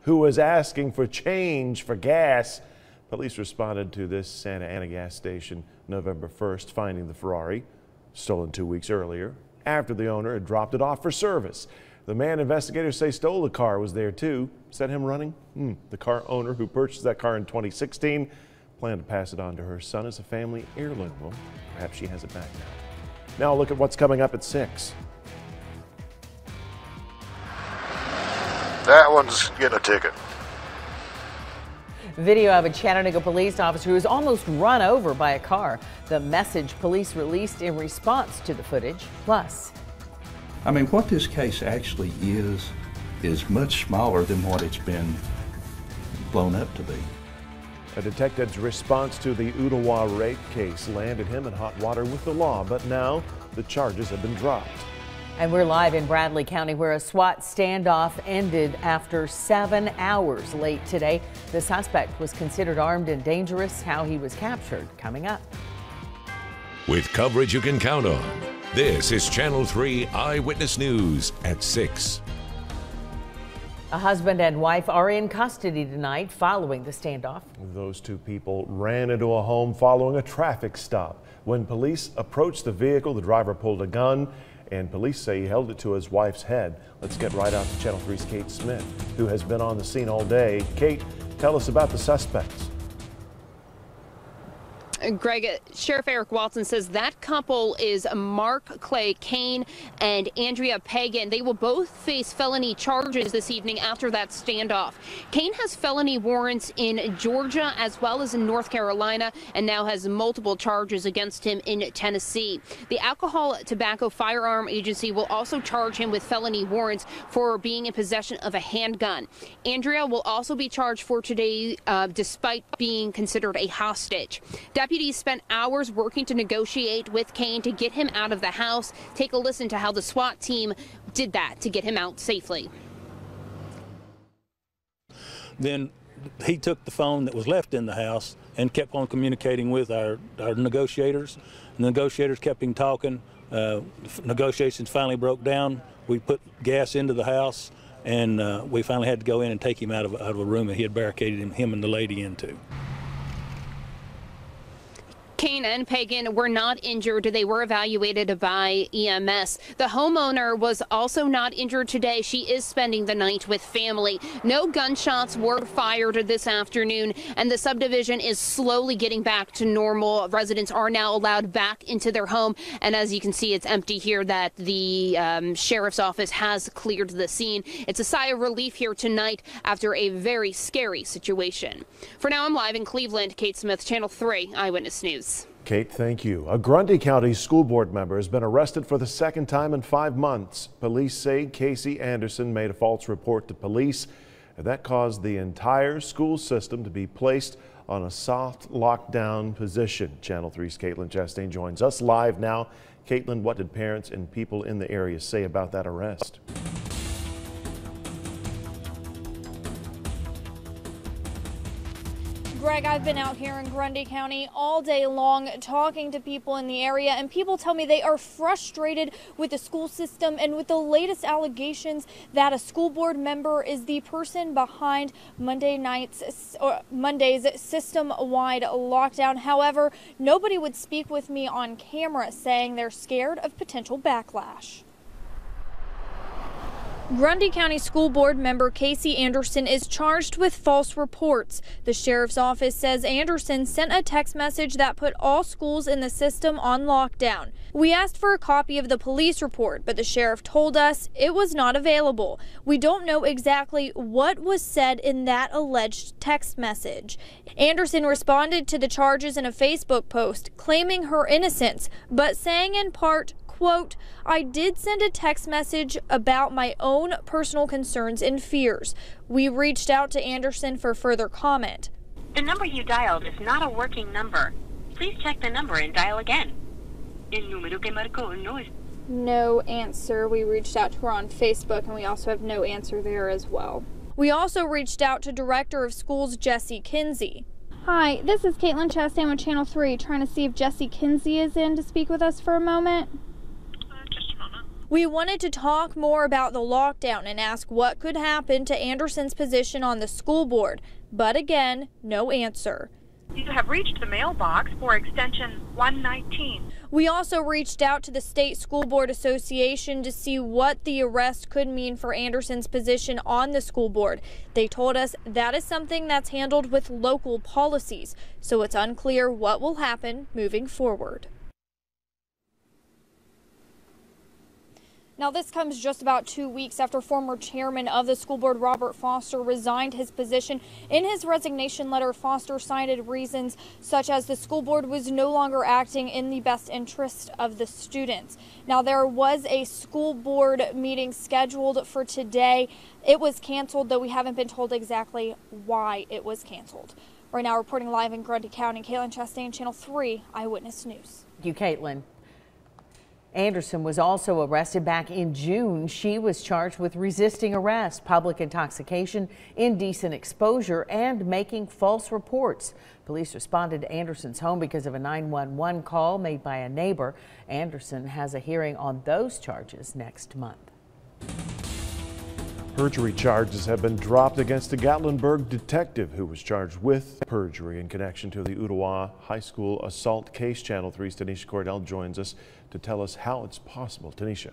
who was asking for change for gas. Police responded to this Santa Ana gas station November 1st, finding the Ferrari, stolen 2 weeks earlier, after the owner had dropped it off for service. The man investigators say stole the car was there too. Set him running? The car owner who purchased that car in 2016 planned to pass it on to her son as a family heirloom. Well, perhaps she has it back now. Now look at what's coming up at 6. That one's getting a ticket. Video of a Chattanooga police officer who was almost run over by a car. The message police released in response to the footage. Plus, I mean, what this case actually is much smaller than what it's been blown up to be. A detective's response to the Ooltewah rape case landed him in hot water with the law, but now the charges have been dropped. and we're live in Bradley County, where a SWAT standoff ended after 7 hours late today. The suspect was considered armed and dangerous. How he was captured, coming up. With coverage you can count on, this is Channel 3 Eyewitness News at 6. A husband and wife are in custody tonight following the standoff. Those two people ran into a home following a traffic stop. When police approached the vehicle, the driver pulled a gun, and police say he held it to his wife's head. Let's get right out to Channel 3's Kate Smith, who has been on the scene all day. Kate, tell us about the suspects. Greg, Sheriff Eric Walton says that couple is Mark Clay Kane and Andrea Pagan. They will both face felony charges this evening after that standoff. Kane has felony warrants in Georgia as well as in North Carolina, and now has multiple charges against him in Tennessee. The Alcohol, Tobacco, Firearm Agency will also charge him with felony warrants for being in possession of a handgun. Andrea will also be charged for today, despite being considered a hostage. Deputies spent hours working to negotiate with Kane to get him out of the house. Take a listen to how the SWAT team did that to get him out safely. Then he took the phone that was left in the house and kept on communicating with our negotiators. The negotiators kept him talking. Negotiations finally broke down. We put gas into the house, and we finally had to go in and take him out of a room that he had barricaded him and the lady into. Kane and Pagan were not injured. They were evaluated by EMS. The homeowner was also not injured today. She is spending the night with family. No gunshots were fired this afternoon, and the subdivision is slowly getting back to normal. Residents are now allowed back into their home, and as you can see, it's empty here. That the sheriff's office has cleared the scene. It's a sigh of relief here tonight after a very scary situation. For now, I'm live in Cleveland. Kate Smith, Channel 3 Eyewitness News. Kate, thank you. A Grundy County school board member has been arrested for the second time in 5 months. Police say Casey Anderson made a false report to police, and that caused the entire school system to be placed on a soft lockdown position. Channel 3's Caitlin Chastain joins us live now. Caitlin, what did parents and people in the area say about that arrest? Greg, I've been out here in Grundy County all day long talking to people in the area, and people tell me they are frustrated with the school system and with the latest allegations that a school board member is the person behind Monday's system-wide lockdown. However, nobody would speak with me on camera, saying they're scared of potential backlash. Grundy County School Board member Casey Anderson is charged with false reports. The sheriff's office says Anderson sent a text message that put all schools in the system on lockdown. We asked for a copy of the police report, but the sheriff told us it was not available. We don't know exactly what was said in that alleged text message. Anderson responded to the charges in a Facebook post, claiming her innocence, but saying in part, quote, "I did send a text message about my own personal concerns and fears." We reached out to Anderson for further comment. The number you dialed is not a working number. Please check the number and dial again. El número que marcó no es. No answer. We reached out to her on Facebook, and we also have no answer there as well. We also reached out to Director of Schools Jesse Kinsey. Hi, this is Caitlin Chastain with Channel 3, trying to see if Jesse Kinsey is in to speak with us for a moment. Just a moment. We wanted to talk more about the lockdown and ask what could happen to Anderson's position on the school board, but again, no answer. You have reached the mailbox for extension 119. We also reached out to the State School Board Association to see what the arrest could mean for Anderson's position on the school board. They told us that is something that's handled with local policies, so it's unclear what will happen moving forward. Now, this comes just about 2 weeks after former chairman of the school board, Robert Foster, resigned his position. In his resignation letter, Foster cited reasons such as the school board was no longer acting in the best interest of the students. Now, there was a school board meeting scheduled for today. It was canceled, though we haven't been told exactly why it was canceled. Right now, reporting live in Grundy County, Caitlin Chastain, Channel 3 Eyewitness News. Thank you, Caitlin. Anderson was also arrested back in June. She was charged with resisting arrest, public intoxication, indecent exposure, and making false reports. Police responded to Anderson's home because of a 911 call made by a neighbor. Anderson has a hearing on those charges next month. Perjury charges have been dropped against a Gatlinburg detective who was charged with perjury in connection to the Ottawa High School assault case. Channel 3's Tanisha Cordell joins us to tell us how it's possible. Tanisha.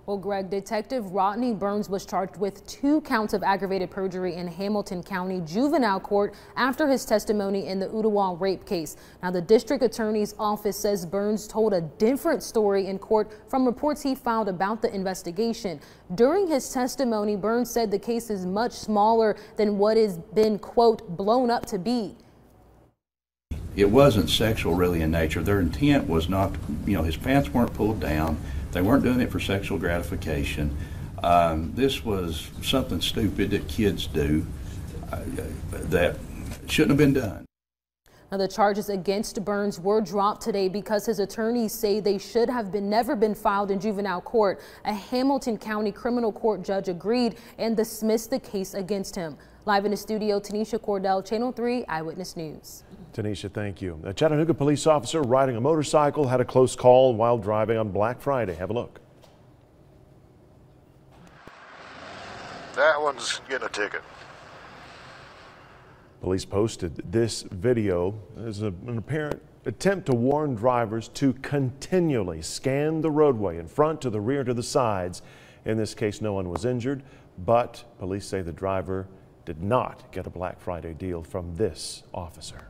Well, Greg, Detective Rodney Burns was charged with 2 counts of aggravated perjury in Hamilton County Juvenile Court after his testimony in the Ottawa rape case. Now, the district attorney's office says Burns told a different story in court from reports he filed about the investigation. During his testimony, Burns said the case is much smaller than what has been, quote, blown up to be. It wasn't sexual really in nature. Their intent was not, his pants weren't pulled down. They weren't doing it for sexual gratification. This was something stupid that kids do that shouldn't have been done. Now, the charges against Burns were dropped today because his attorneys say they should have never been filed in juvenile court. A Hamilton County criminal court judge agreed and dismissed the case against him. Live in the studio, Tanisha Cordell, Channel 3 Eyewitness News. Tanisha, thank you. A Chattanooga police officer riding a motorcycle had a close call while driving on Black Friday. Have a look. That one's getting a ticket. Police posted this video as an apparent attempt to warn drivers to continually scan the roadway in front, to the rear, to the sides. In this case, no one was injured, but police say the driver did not get a Black Friday deal from this officer.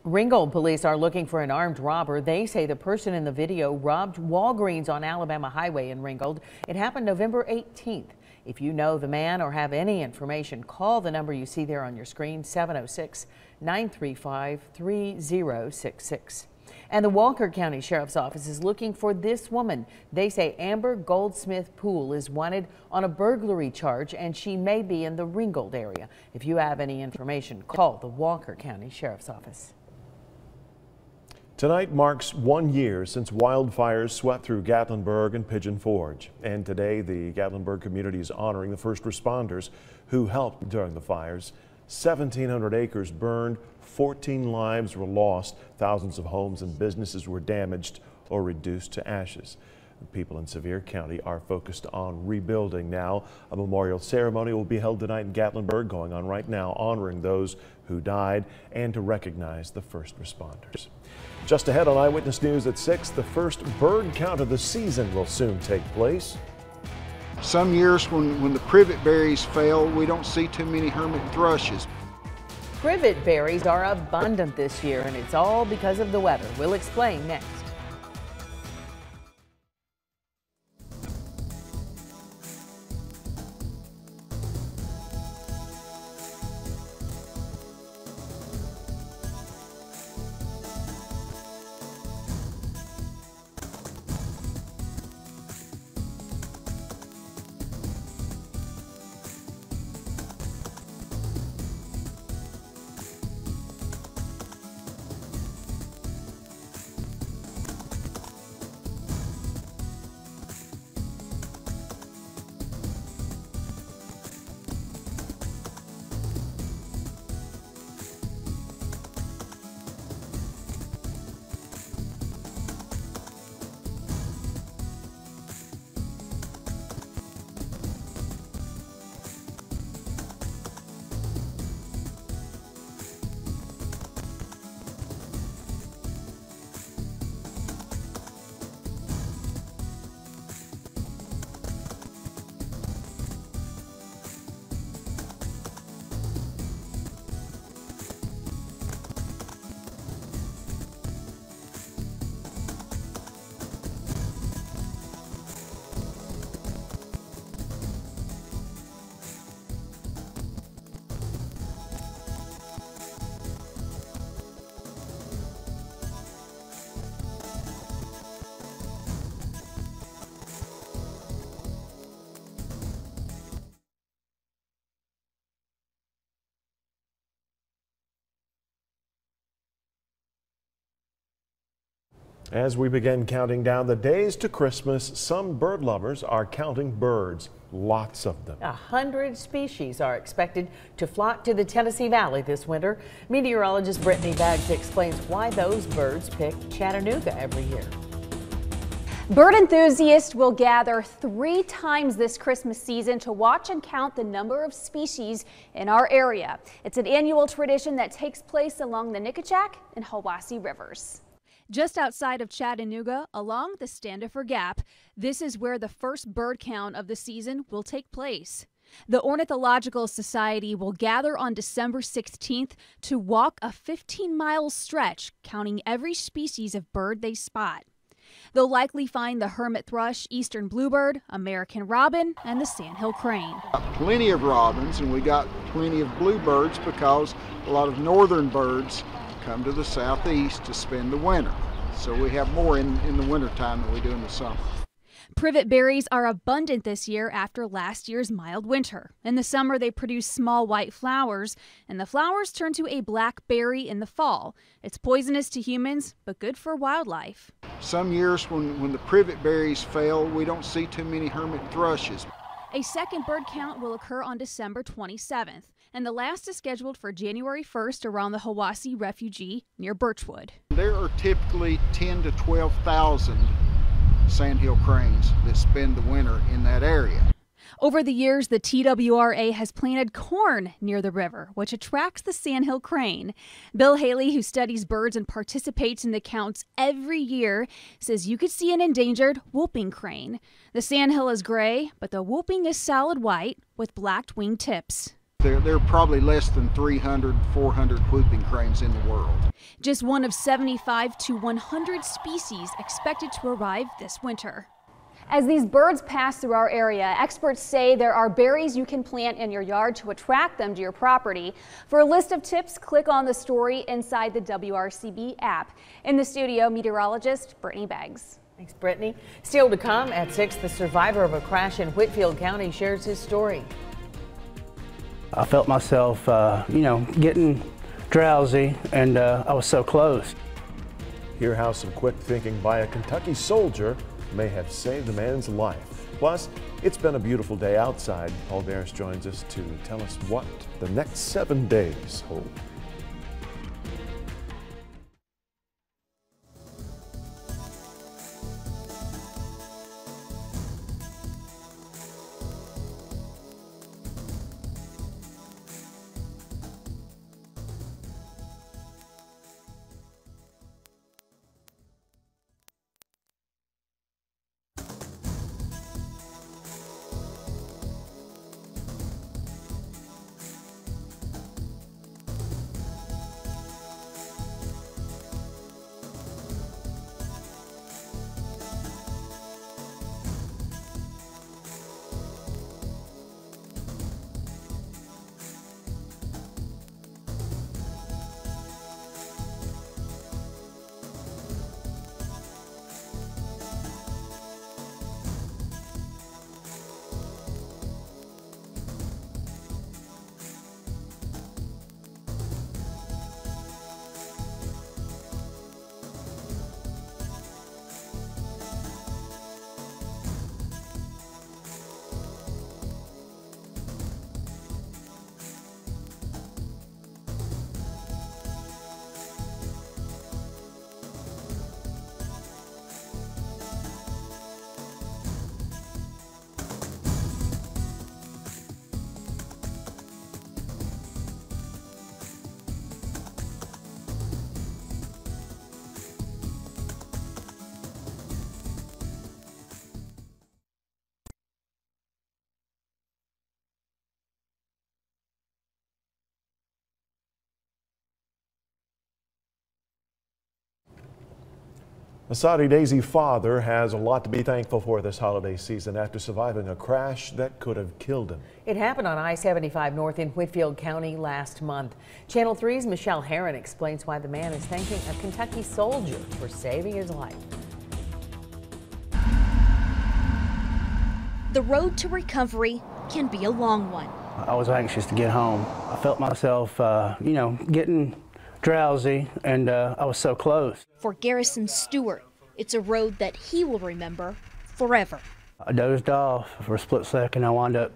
Ringgold police are looking for an armed robber. They say the person in the video robbed Walgreens on Alabama Highway in Ringgold. It happened November 18th. If you know the man or have any information, call the number you see there on your screen, 706-935-3066. And the Walker County Sheriff's Office is looking for this woman. They say Amber Goldsmith Poole is wanted on a burglary charge, and she may be in the Ringgold area. If you have any information, call the Walker County Sheriff's Office. Tonight marks 1 year since wildfires swept through Gatlinburg and Pigeon Forge. And today, the Gatlinburg community is honoring the first responders who helped during the fires. 1,700 acres burned, 14 lives were lost, thousands of homes and businesses were damaged or reduced to ashes. People in Sevier County are focused on rebuilding now. A memorial ceremony will be held tonight in Gatlinburg, going on right now, honoring those who died and to recognize the first responders. Just ahead on Eyewitness News at 6, the first bird count of the season will soon take place. Some years when the privet berries fail, we don't see too many hermit thrushes. Privet berries are abundant this year, and it's all because of the weather. We'll explain next. As we begin counting down the days to Christmas, some bird lovers are counting birds. Lots of them. 100 species are expected to flock to the Tennessee Valley this winter. Meteorologist Brittany Baggs explains why those birds pick Chattanooga every year. Bird enthusiasts will gather 3 times this Christmas season to watch and count the number of species in our area. It's an annual tradition that takes place along the Nickajack and Hiwassee rivers. Just outside of Chattanooga, along the Standifer Gap, this is where the first bird count of the season will take place. The Ornithological Society will gather on December 16th to walk a 15-mile stretch, counting every species of bird they spot. They'll likely find the hermit thrush, eastern bluebird, American robin, and the sandhill crane. Plenty of robins, and we got plenty of bluebirds because a lot of northern birds come to the southeast to spend the winter. So we have more in the wintertime than we do in the summer. Privet berries are abundant this year after last year's mild winter. In the summer, they produce small white flowers, and the flowers turn to a black berry in the fall. It's poisonous to humans, but good for wildlife. Some years when the privet berries fail, we don't see too many hermit thrushes. A second bird count will occur on December 27th, and the last is scheduled for January 1st around the Hiwassee Refugee near Birchwood. There are typically 10 to 12,000 sandhill cranes that spend the winter in that area. Over the years, the TWRA has planted corn near the river, which attracts the sandhill crane. Bill Haley, who studies birds and participates in the counts every year, says you could see an endangered whooping crane. The sandhill is gray, but the whooping is solid white with blacked wing tips. There are probably less than 300, 400 whooping cranes in the world. Just one of 75 to 100 species expected to arrive this winter. As these birds pass through our area, experts say there are berries you can plant in your yard to attract them to your property. For a list of tips, click on the story inside the WRCB app. In the studio, meteorologist Brittany Baggs. Thanks, Brittany. Still to come at 6, the survivor of a crash in Whitfield County shares his story. I felt myself, getting drowsy, and I was so close. Hear how some quick thinking by a Kentucky soldier may have saved a man's life. Plus, it's been a beautiful day outside. Paul Barris joins us to tell us what the next 7 days hold. A Saudi Daisy father has a lot to be thankful for this holiday season after surviving a crash that could have killed him. It happened on I-75 North in Whitfield County last month. Channel 3's Michelle Herron explains why the man is thanking a Kentucky soldier for saving his life. The road to recovery can be a long one. I was anxious to get home. I felt myself, getting drowsy, and I was so close. For Garrison Stewart, It's a road that he will remember forever. I dozed off for a split second. I wound up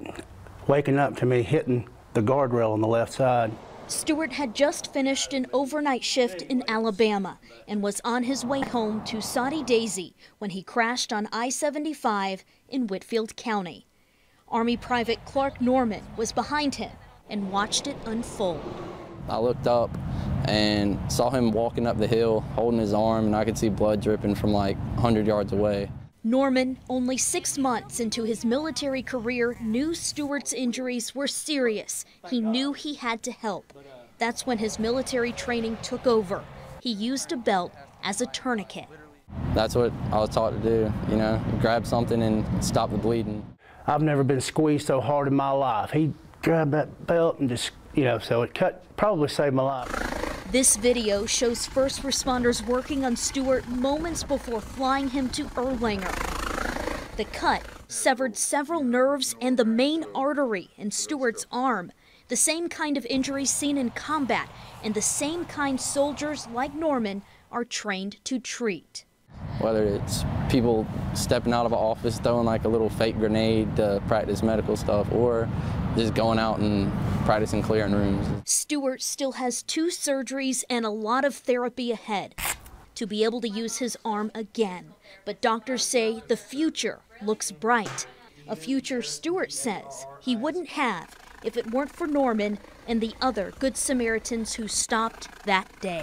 waking up to me hitting the guardrail on the left side. Stewart had just finished an overnight shift in Alabama and was on his way home to Soddy Daisy when he crashed on I-75 in Whitfield County. Army Private Clark Norman was behind him and watched it unfold. I looked up and saw him walking up the hill holding his arm, and I could see blood dripping from like 100 yards away. Norman, only 6 months into his military career, knew Stewart's injuries were serious. He knew he had to help. That's when his military training took over. He used a belt as a tourniquet. That's what I was taught to do, you know, grab something and stop the bleeding. I've never been squeezed so hard in my life. He grabbed that belt and just, you know, so it probably saved my life. This video shows first responders working on Stewart moments before flying him to Erlanger. The cut severed several nerves and the main artery in Stewart's arm. The same kind of injuries seen in combat and the same kind soldiers like Norman are trained to treat. Whether it's people stepping out of an office throwing like a little fake grenade to practice medical stuff, or just going out and practicing clearing rooms. Stewart still has 2 surgeries and a lot of therapy ahead to be able to use his arm again. But doctors say the future looks bright. A future Stewart says he wouldn't have if it weren't for Norman and the other Good Samaritans who stopped that day.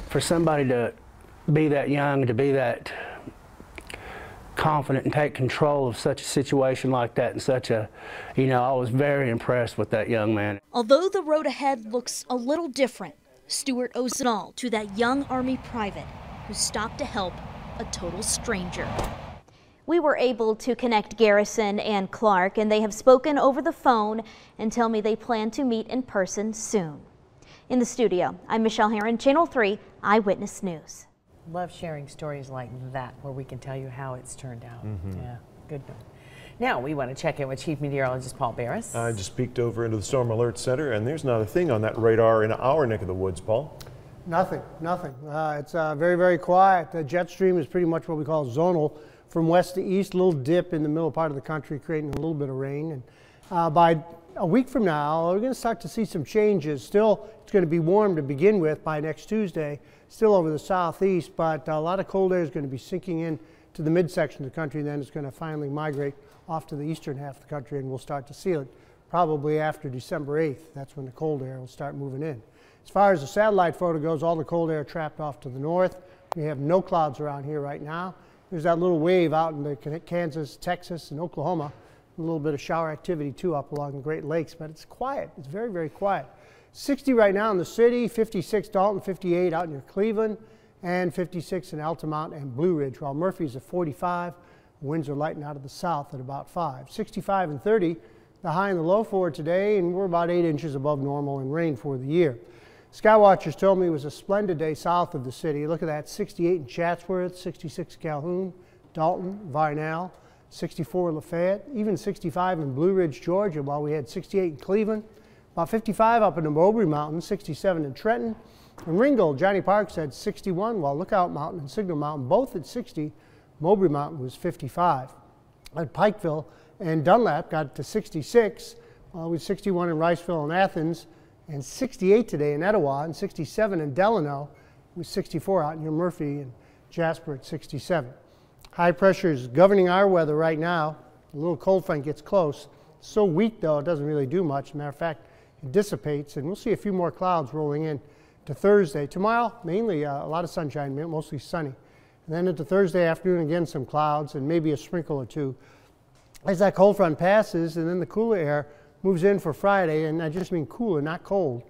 For somebody to be that young, to be that confident and take control of such a situation like that, and such a, you know, I was very impressed with that young man. Although the road ahead looks a little different, Stewart owes it all to that young Army private who stopped to help a total stranger. We were able to connect Garrison and Clark, and they have spoken over the phone and tell me they plan to meet in person soon. In the studio, I'm Michelle Herron, Channel 3 Eyewitness News. Love sharing stories like that where we can tell you how it's turned out. Yeah, good. Now we want to check in with Chief Meteorologist Paul Barris. I just peeked over into the Storm Alert Center, and there's not a thing on that radar in our neck of the woods, Paul. Nothing. It's very, very quiet. The jet stream is pretty much what we call zonal, from west to east, a little dip in the middle part of the country, creating a little bit of rain. And by a week from now, we're going to start to see some changes. Still, it's going to be warm to begin with by next Tuesday, still over the southeast, but a lot of cold air is going to be sinking in to the midsection of the country, and then it's going to finally migrate off to the eastern half of the country, and we'll start to see it probably after December 8th. That's when the cold air will start moving in. As far as the satellite photo goes, all the cold air trapped off to the north. We have no clouds around here right now. There's that little wave out in the Kansas, Texas, and Oklahoma. A little bit of shower activity too up along the Great Lakes, but it's quiet. It's very, very quiet. 60 right now in the city, 56 Dalton, 58 out near Cleveland, and 56 in Altamont and Blue Ridge, while Murphy's at 45. Winds are lighting out of the south at about 5. 65 and 30, the high and the low for today, and we're about 8 inches above normal in rain for the year. Skywatchers told me it was a splendid day south of the city. Look at that, 68 in Chatsworth, 66 Calhoun, Dalton, Varnell, 64 in Lafayette, even 65 in Blue Ridge, Georgia, while we had 68 in Cleveland. About 55 up in the Mowbray Mountains, 67 in Trenton. In Ringgold, Johnny Park said 61, while Lookout Mountain and Signal Mountain both at 60. Mowbray Mountain was 55. At Pikeville and Dunlap got to 66, with 61 in Riceville and Athens, and 68 today in Etowah, and 67 in Delano, with 64 out near Murphy, and Jasper at 67. High pressure is governing our weather right now. A little cold front gets close. It's so weak, though, it doesn't really do much. As a matter of fact, it dissipates, and we'll see a few more clouds rolling in to Thursday. Tomorrow, mainly a lot of sunshine, mostly sunny. And then into Thursday afternoon, again, some clouds and maybe a sprinkle or two. As that cold front passes, and then the cooler air moves in for Friday, and I just mean cooler, not cold.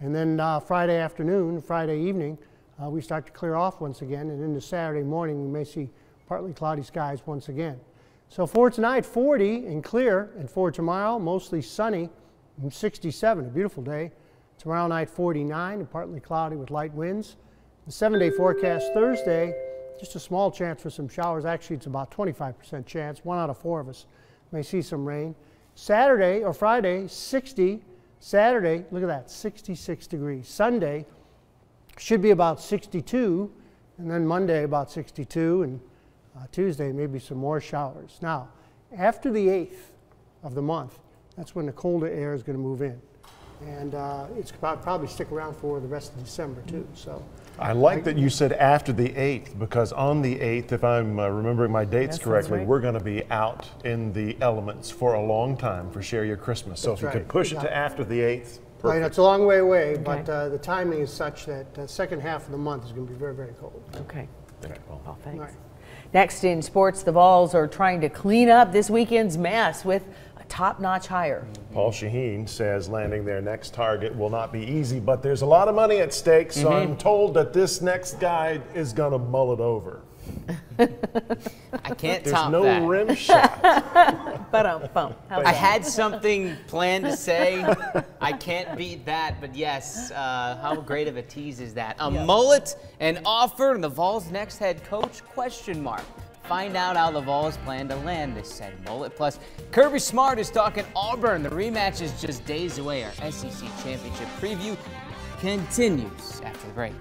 And then Friday afternoon, Friday evening, we start to clear off once again, and into Saturday morning, we may see partly cloudy skies once again. So for tonight, 40 and clear, and for tomorrow, mostly sunny, 67, a beautiful day. Tomorrow night, 49 and partly cloudy with light winds. The 7-day forecast Thursday, just a small chance for some showers. Actually, it's about 25% chance. 1 out of 4 of us may see some rain. Saturday or Friday, 60. Saturday, look at that, 66 degrees. Sunday should be about 62. And then Monday about 62, and Tuesday maybe some more showers. Now, after the 8th of the month, that's when the colder air is going to move in. And it's probably stick around for the rest of December too. So I like that you said after the 8th, because on the 8th, if I'm remembering my dates correctly, we're going to be out in the elements for a long time for Share Your Christmas. So if you could push it to after the 8th, right, it's a long way away, but the timing is such that the second half of the month is going to be very, very cold. Okay. Well, thanks. Right. Next in sports, the Vols are trying to clean up this weekend's mess with a top-notch hire. Paul Shaheen says landing their next target will not be easy, but there's a lot of money at stake, so I'm told that this next guy is going to mull it over. I can't top that. There's no rim shot. I had something planned to say. I can't beat that, but yes, how great of a tease is that? A mullet, an offer, and the Vols' next head coach, question mark. Find out how the Vols plan to land this said mullet. Plus, Kirby Smart is talking Auburn. The rematch is just days away. Our SEC Championship preview continues after the break.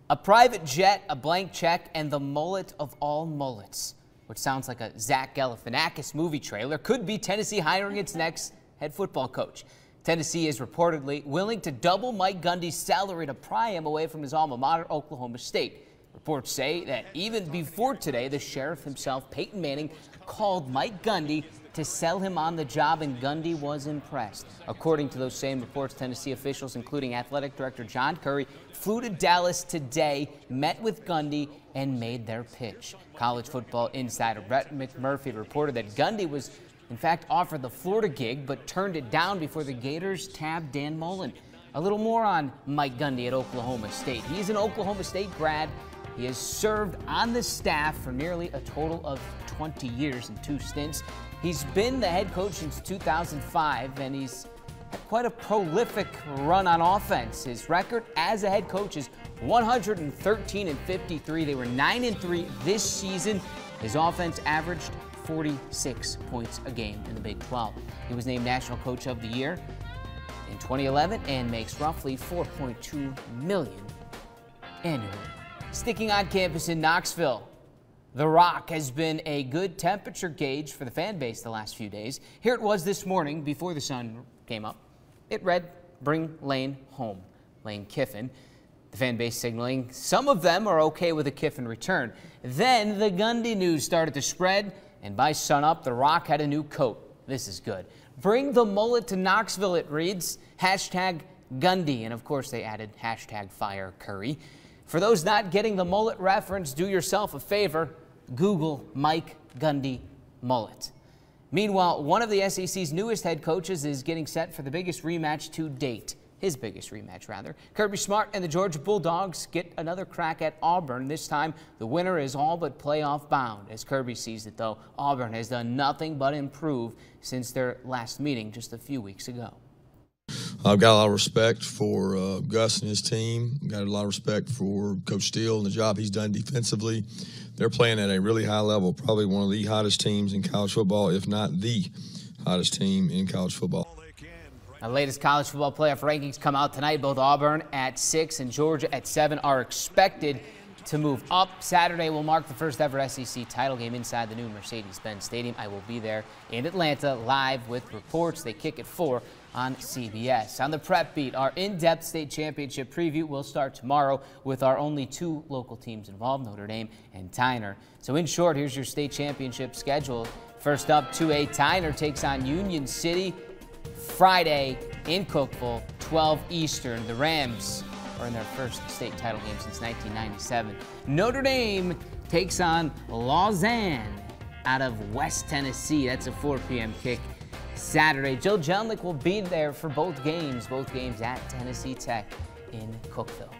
A private jet, a blank check, and the mullet of all mullets, which sounds like a Zach Galifianakis movie trailer, could be Tennessee hiring its next head football coach. Tennessee is reportedly willing to double Mike Gundy's salary to pry him away from his alma mater, Oklahoma State. Reports say that even before today, the sheriff himself, Peyton Manning, called Mike Gundy to sell him on the job, and Gundy was impressed. According to those same reports, Tennessee officials, including athletic director John Currie, flew to Dallas today, met with Gundy, and made their pitch. College football insider Brett McMurphy reported that Gundy was, in fact, offered the Florida gig, but turned it down before the Gators tabbed Dan Mullen. A little more on Mike Gundy at Oklahoma State. He's an Oklahoma State grad. He has served on the staff for nearly a total of 20 years in 2 stints. He's been the head coach since 2005, and he's had quite a prolific run on offense. His record as a head coach is 113-53. They were 9-3 this season. His offense averaged 46 points a game in the Big 12. He was named National Coach of the Year in 2011 and makes roughly $4.2 million annually. Sticking on campus in Knoxville, The Rock has been a good temperature gauge for the fan base the last few days. Here it was this morning before the sun came up. It read, "Bring Lane home." Lane Kiffin. The fan base signaling some of them are okay with a Kiffin return. Then the Gundy news started to spread, and by sunup, The Rock had a new coat. This is good. "Bring the mullet to Knoxville," it reads. Hashtag Gundy, and of course they added hashtag Fire Curry. For those not getting the mullet reference, do yourself a favor. Google Mike Gundy mullet. Meanwhile, one of the SEC's newest head coaches is getting set for the biggest rematch to date. His biggest rematch, rather. Kirby Smart and the Georgia Bulldogs get another crack at Auburn. This time, the winner is all but playoff bound. As Kirby sees it, though, Auburn has done nothing but improve since their last meeting just a few weeks ago. I've got a lot of respect for Gus and his team. I've got a lot of respect for Coach Steele and the job he's done defensively. They're playing at a really high level, probably one of the hottest teams in college football, if not the hottest team in college football. The latest college football playoff rankings come out tonight. Both Auburn at 6 and Georgia at 7 are expected to move up. Saturday will mark the first ever SEC title game inside the new Mercedes-Benz Stadium. I will be there in Atlanta live with reports. They kick at 4 on CBS. On the Prep Beat, our in-depth state championship preview will start tomorrow with our only 2 local teams involved, Notre Dame and Tyner. So in short, here's your state championship schedule. First up, 2A Tyner takes on Union City Friday in Cookeville, 12 Eastern. The Rams are in their first state title game since 1997. Notre Dame takes on Lausanne out of West Tennessee. That's a 4 p.m. kick Saturday. Jill Jelnick will be there for both games at Tennessee Tech in Cookeville.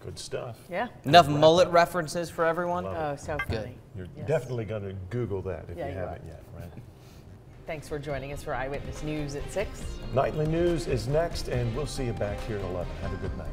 Good stuff. Yeah. Enough mullet references for everyone? Oh, so funny. You're definitely going to Google that if you you haven't yet, right? Thanks for joining us for Eyewitness News at 6. Nightly News is next, and we'll see you back here at 11. Have a good night.